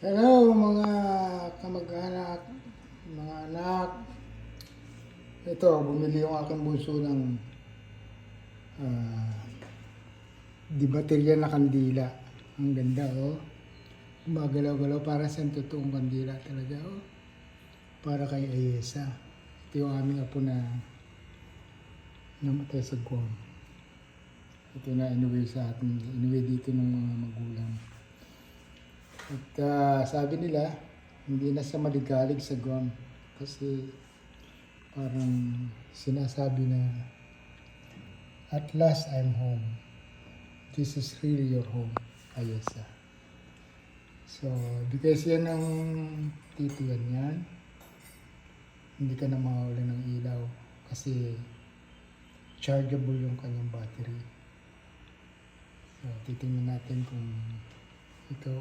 Hello mga kamag-anak, mga anak. Ito, bumili yung aking bunso ng ah, di baterya na kandila. Ang ganda, oh. Gumagalaw-galaw para sa totoong kandila talaga, oh. Para kay Ayesa. Ito yung aming apo na namatay sa Guam. Ito na inuwi sa atin, inuwi dito ng mga magulang. At sabi nila, hindi na siya maligalig sa Guam kasi parang sinasabi na at last I'm home. This is really your home, Ayesa. So, bigay siya ng titigan yan. Hindi ka na mawala ng ilaw kasi chargeable yung kanyang battery. So, titingnan natin kung ito